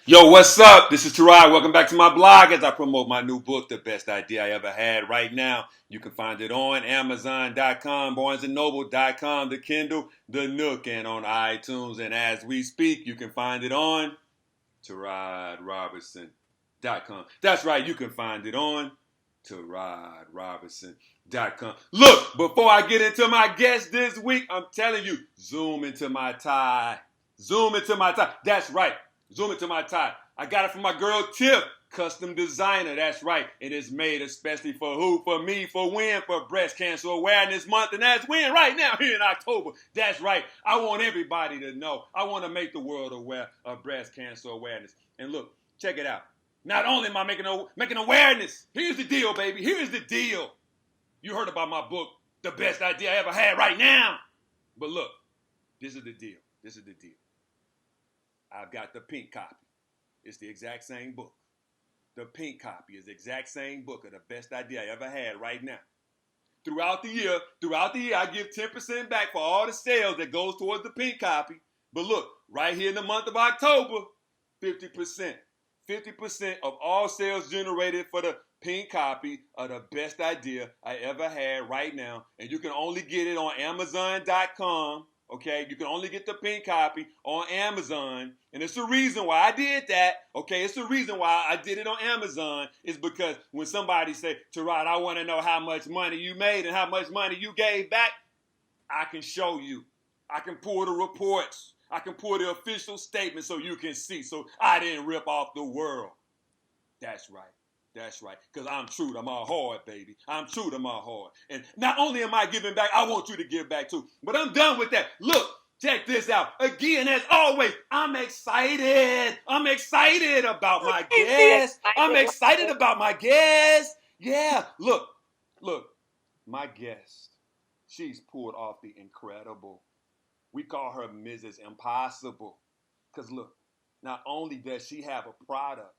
Yo, what's up? This is Tearod. Welcome back to my blog as I promote my new book, The Best Idea I Ever Had. Right now, you can find it on Amazon.com, BarnesandNoble.com, the Kindle, the Nook, and on iTunes. And as we speak, you can find it on TearodRobertson.com. That's right, you can find it on TearodRobertson.com. Look, before I get into my guest this week, I'm telling you, zoom into my tie. Zoom into my tie. That's right. Zoom into my tie. I got it from my girl Tiff, custom designer. That's right. It is made especially for who? For me. For when? For Breast Cancer Awareness Month. And that's when? Right now, here in October. That's right. I want everybody to know. I want to make the world aware of breast cancer awareness. And look, check it out. Not only am I making awareness, here's the deal, baby. Here's the deal. You heard about my book, The Best Idea I Ever Had right now. But look, this is the deal. This is the deal. I've got the pink copy. It's the exact same book. The pink copy is the exact same book of The Best Idea I Ever Had right now. Throughout the year, I give 10% back for all the sales that goes towards the pink copy. But look, right here in the month of October, 50%. 50% of all sales generated for the pink copy of The Best Idea I Ever Had right now. And you can only get it on Amazon.com. Okay, you can only get the pink copy on Amazon. And it's the reason why I did that. Okay, it's the reason why I did it on Amazon is because when somebody say, Tearod, I want to know how much money you made and how much money you gave back, I can show you. I can pull the reports. I can pull the official statement so you can see. So I didn't rip off the world. That's right. That's right, because I'm true to my heart, baby. I'm true to my heart. And not only am I giving back, I want you to give back too. But I'm done with that. Look, check this out. Again, as always, I'm excited. I'm excited about my guest. I'm excited about my guest. Yeah, look, my guest. She's pulled off the incredible. We call her Mrs. Impossible. Because look, not only does she have a product,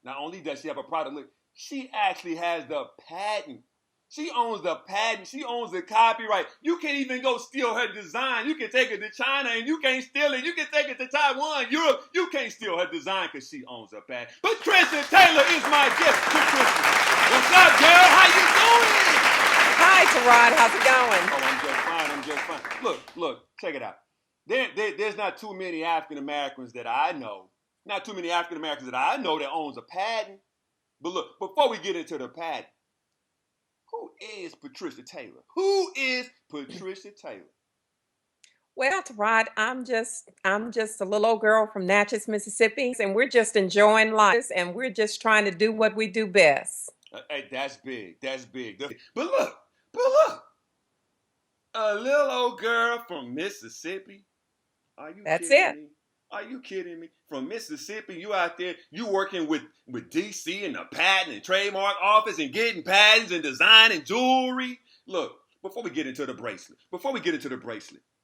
look, she actually has the patent. She owns the patent. She owns the copyright. You can't even go steal her design. You can take it to China and you can't steal it. You can take it to Taiwan, Europe. You can't steal her design because she owns her patent. Patricia Taylor is my guest. Patricia, what's up, girl? How you doing? Hi, Tearod. How's it going? Oh, I'm just fine. Look, check it out. There's not too many African Americans that I know. Not too many African Americans that I know that owns a patent. But look, before we get into the patent, who is Patricia Taylor? Who is Patricia Taylor? Well, Tearod, I'm just a little old girl from Natchez, Mississippi, and we're just enjoying life, and we're just trying to do what we do best. Hey, that's big. That's big. But look, a little old girl from Mississippi. Are you That's kidding it. me? Are you kidding me? From Mississippi, you out there, you working with DC and the patent and trademark office and getting patents and designing jewelry. Look, before we get into the bracelet,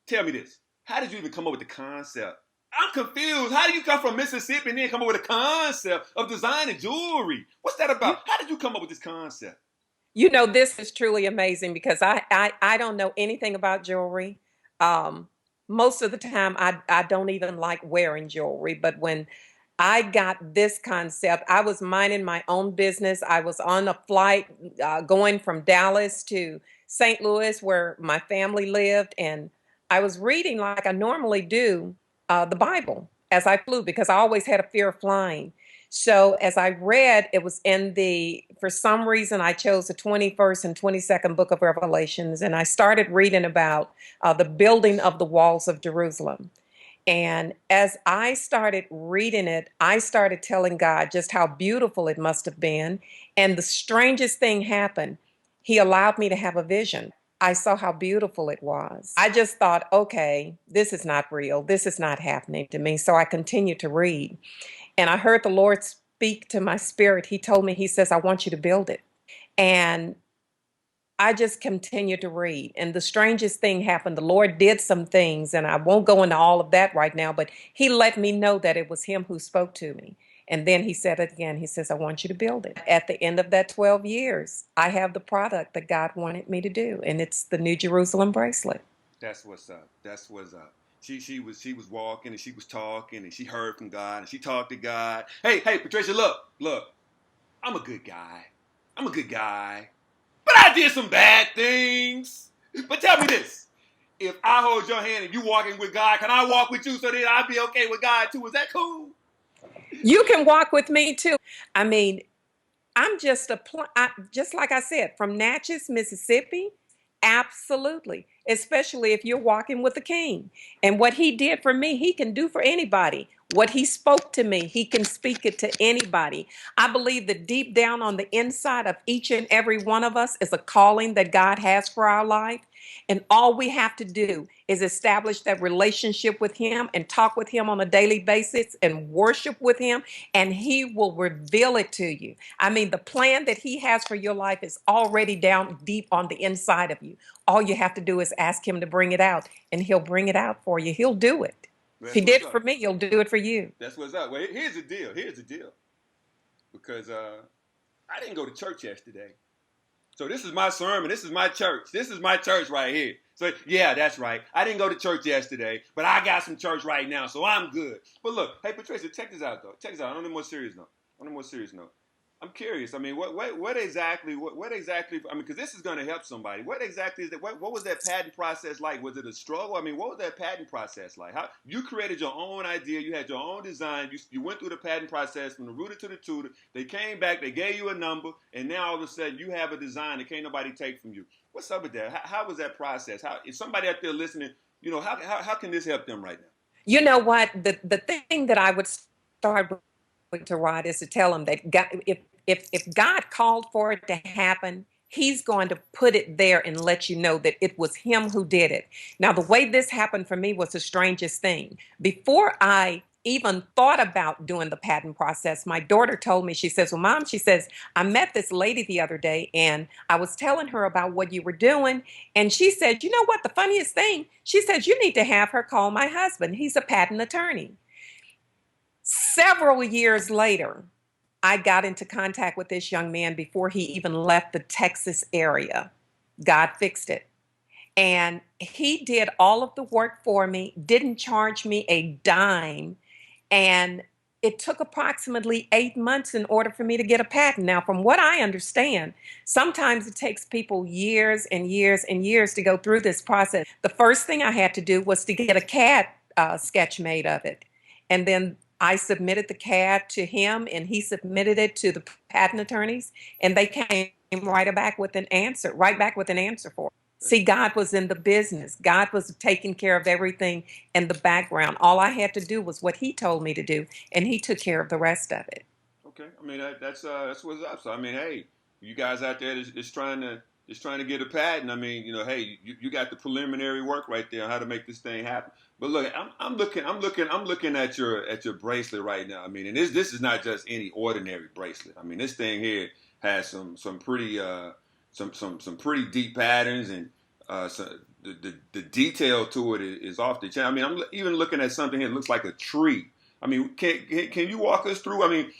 tell me this. How did you even come up with the concept? I'm confused. How do you come from Mississippi and then come up with a concept of designing jewelry? What's that You, about? How did you come up with this concept? this is truly amazing because I don't know anything about jewelry. Um, Most of the time, I don't even like wearing jewelry, but when I got this concept, I was minding my own business. I was on a flight going from Dallas to St. Louis, where my family lived, and I was reading like I normally do the Bible as I flew because I always had a fear of flying. So as I read, it was for some reason, I chose the 21st and 22nd book of Revelations, and I started reading about the building of the walls of Jerusalem. And as I started reading it, I started telling God just how beautiful it must have been. And the strangest thing happened. He allowed me to have a vision. I saw how beautiful it was. I just thought, okay, this is not real. This is not happening to me. So I continued to read. And I heard the Lord speak to my spirit. He told me, He says, I want you to build it. And I just continued to read. And the strangest thing happened. The Lord did some things, and I won't go into all of that right now, but He let me know that it was Him who spoke to me. And then He said it again. He says, I want you to build it. At the end of that 12 years, I have the product that God wanted me to do, and it's the New Jerusalem bracelet. That's what's up. That's what's up. she was walking and she was talking and she heard from God and she talked to God. Hey, Patricia, look, I'm a good guy. I'm a good guy. But I did some bad things. But tell me this. If I hold your hand and you walking with God, can I walk with you so that I'll be okay with God too? Is that cool? You can walk with me too. I mean, I'm just like I said, from Natchez, Mississippi. Absolutely. Especially if you're walking with the king. And what he did for me, he can do for anybody. What he spoke to me, he can speak it to anybody. I believe that deep down on the inside of each and every one of us is a calling that God has for our life. And all we have to do is establish that relationship with him and talk with him on a daily basis and worship with him, and he will reveal it to you. I mean, the plan that he has for your life is already down deep on the inside of you. All you have to do is ask him to bring it out, and he'll bring it out for you. He'll do it. If he That's did what's it for up. me, he'll do it for you. That's what's up. Well, here's the deal. Here's the deal. Because I didn't go to church yesterday. So this is my sermon. This is my church. This is my church right here. So yeah, that's right. I didn't go to church yesterday, but I got some church right now, so I'm good. But look, hey Patricia, check this out though. Check this out. On a more serious note. On a more serious note. I'm curious. I mean, what exactly? What exactly? I mean, because this is going to help somebody. What exactly is that? What was that patent process like? Was it a struggle? I mean, what was that patent process like? How you created your own idea? You had your own design. You went through the patent process from the rooter to the tutor. They came back. They gave you a number, and now all of a sudden you have a design that can't nobody take from you. What's up with that? How was that process? How is somebody out there listening? How can this help them right now? You know what? The thing that I would start with to Rod is to tell him that God, if God called for it to happen, he's going to put it there and let you know that it was him who did it. Now, the way this happened for me was the strangest thing. Before I even thought about doing the patent process, my daughter told me, she says, well, Mom, she says, I met this lady the other day and I was telling her about what you were doing. And she said, you know what, the funniest thing? She said, you need to have her call my husband. He's a patent attorney. Several years later, I got into contact with this young man before he even left the Texas area. God fixed it. And he did all of the work for me, didn't charge me a dime. And it took approximately 8 months in order for me to get a patent. Now, from what I understand, sometimes it takes people years and years and years to go through this process. The first thing I had to do was to get a CAD sketch made of it. And then I submitted the CAD to him and he submitted it to the patent attorneys, and they came right back with an answer for it. See, God was in the business. God was taking care of everything in the background. All I had to do was what he told me to do, and he took care of the rest of it. Okay, I mean that's what's up. So I mean, hey, you guys out there is trying to get a patent. I mean, hey, you got the preliminary work right there on how to make this thing happen. But look, I'm looking at your bracelet right now. I mean, and this is not just any ordinary bracelet. I mean, this thing here has some pretty some pretty deep patterns, and the detail to it is off the chain. I mean, I'm even looking at something here that looks like a tree. I mean, can you walk us through? I mean,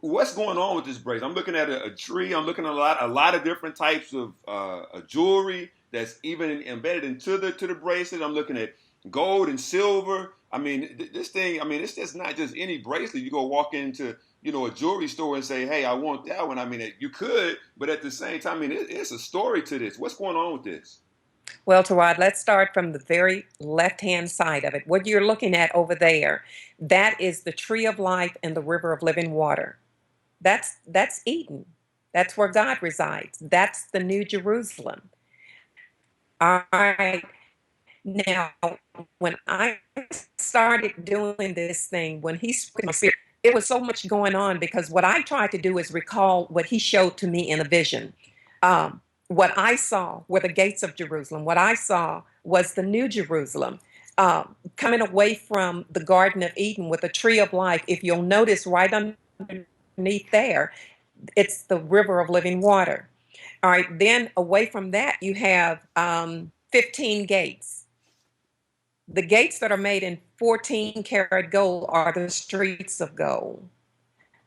what's going on with this bracelet? I'm looking at a tree. I'm looking at a lot of different types of jewelry that's even embedded into the bracelet. I'm looking at gold and silver. I mean, this thing. I mean, it's just not just any bracelet. You go walk into a jewelry store and say, "Hey, I want that one." I mean, you could, but at the same time, I mean, it's a story to this. What's going on with this? Well, Terod, let's start from the very left-hand side of it. What you're looking at over there, that is the tree of life and the river of living water. That's Eden. That's where God resides. That's the New Jerusalem. All right. Now, when I started doing this thing, when he spoke in my spirit, it was so much going on because what I tried to do is recall what he showed to me in a vision. What I saw were the gates of Jerusalem. What I saw was the New Jerusalem coming away from the Garden of Eden with a tree of life. If you'll notice right underneath there, it's the river of living water. All right, then away from that, you have 15 gates. The gates that are made in 14 karat gold are the streets of gold.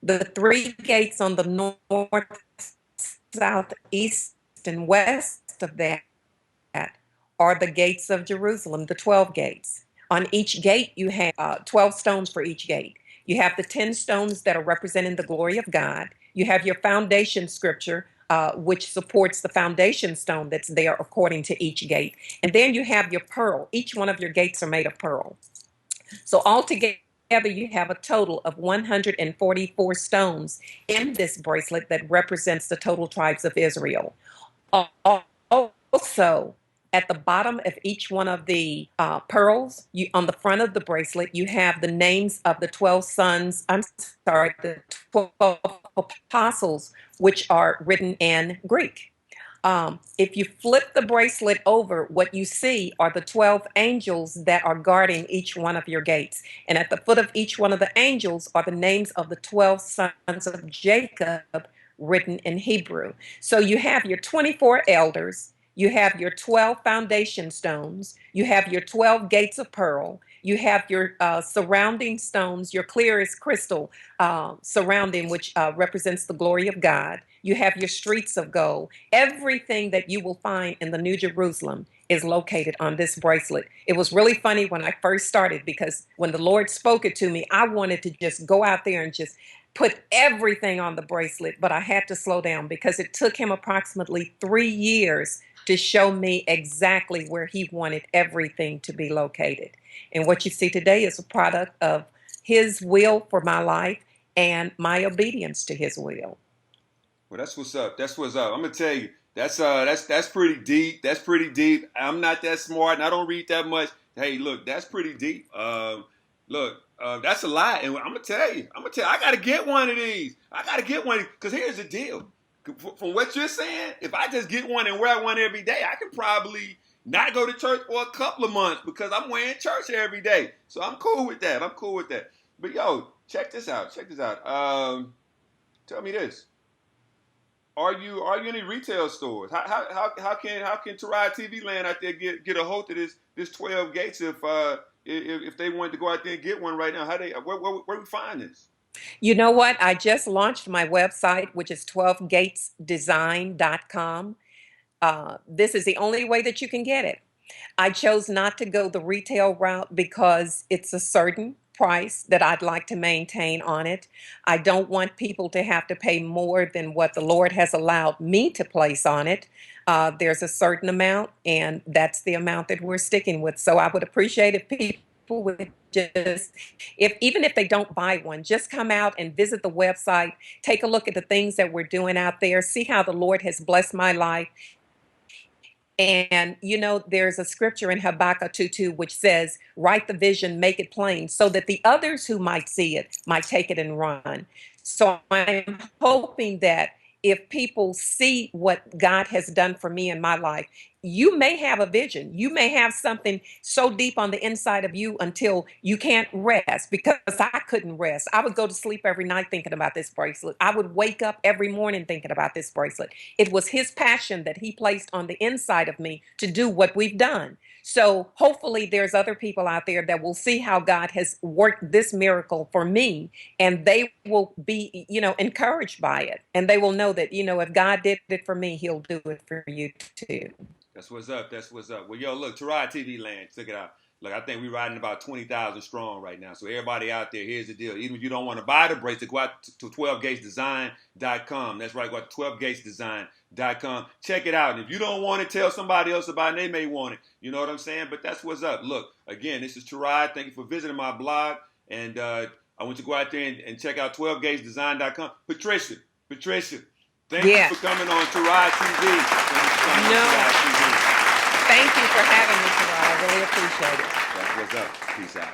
The three gates on the north, south, east, and west of that are the gates of Jerusalem, the 12 gates. On each gate, you have 12 stones for each gate. You have the 10 stones that are representing the glory of God. You have your foundation scripture, which supports the foundation stone that's there according to each gate. And then you have your pearl. Each one of your gates are made of pearl. So altogether, you have a total of 144 stones in this bracelet that represents the total tribes of Israel. Also, at the bottom of each one of the pearls, on the front of the bracelet, you have the names of the 12 sons, I'm sorry, the 12 apostles, which are written in Greek. If you flip the bracelet over, what you see are the 12 angels that are guarding each one of your gates. And at the foot of each one of the angels are the names of the 12 sons of Jacob written in Hebrew. So you have your 24 elders, you have your 12 foundation stones, you have your 12 gates of pearl, you have your surrounding stones, your clear as crystal surrounding, which represents the glory of God. You have your streets of gold. Everything that you will find in the New Jerusalem is located on this bracelet. It was really funny when I first started, because when the Lord spoke it to me, I wanted to just go out there and just put everything on the bracelet, but I had to slow down because it took him approximately 3 years to show me exactly where he wanted everything to be located. And what you see today is a product of his will for my life and my obedience to his will. Well, that's what's up. That's what's up. I'm gonna tell you, that's pretty deep. That's pretty deep. I'm not that smart, and I don't read that much. Hey, look, that's pretty deep. That's a lot, and I'm gonna tell you, I gotta get one of these. I gotta get one because here's the deal. From what you're saying, if I just get one and wear one every day, I could probably not go to church for a couple of months because I'm wearing church every day. So I'm cool with that. But yo, check this out. Tell me this. Are you in any retail stores? How can Tearod TV Land out there get a hold of this 12 gates if they wanted to go out there and get one right now? Where we find this? You know what? I just launched my website, which is 12gatesdesign.com. This is the only way that you can get it. I chose not to go the retail route because it's a certain price that I'd like to maintain on it. I don't want people to have to pay more than what the Lord has allowed me to place on it. There's a certain amount, and that's the amount that we're sticking with. So I would appreciate if people would just, if even if they don't buy one, just come out and visit the website, take a look at the things that we're doing out there, see how the Lord has blessed my life. And there's a scripture in Habakkuk 2:2 which says, write the vision, make it plain, so that the others who might see it might take it and run. So I'm hoping that if people see what God has done for me in my life, you may have a vision. You may have something so deep on the inside of you until you can't rest, because I couldn't rest. I would go to sleep every night thinking about this bracelet. I would wake up every morning thinking about this bracelet. It was his passion that he placed on the inside of me to do what we've done. So hopefully there's other people out there that will see how God has worked this miracle for me, and they will be, encouraged by it. And they will know that, if God did it for me, he'll do it for you too. That's what's up. That's what's up. Well, yo, look, Tearod TV Land, check it out. Look, I think we're riding about 20,000 strong right now. So everybody out there, here's the deal. Even if you don't want to buy the bracelet, go out to 12gatesdesign.com. That's right, go out to 12gatesdesign.com. Check it out. And if you don't want it, tell somebody else about it. They may want it. You know what I'm saying? But that's what's up. Look, again, this is Tearod. Thank you for visiting my blog. And I want you to go out there and check out 12gatesdesign.com. Patricia, thank you for coming on Tearod TV. Thank you for having me, Tearod. I really appreciate it. That's what's up. Peace out.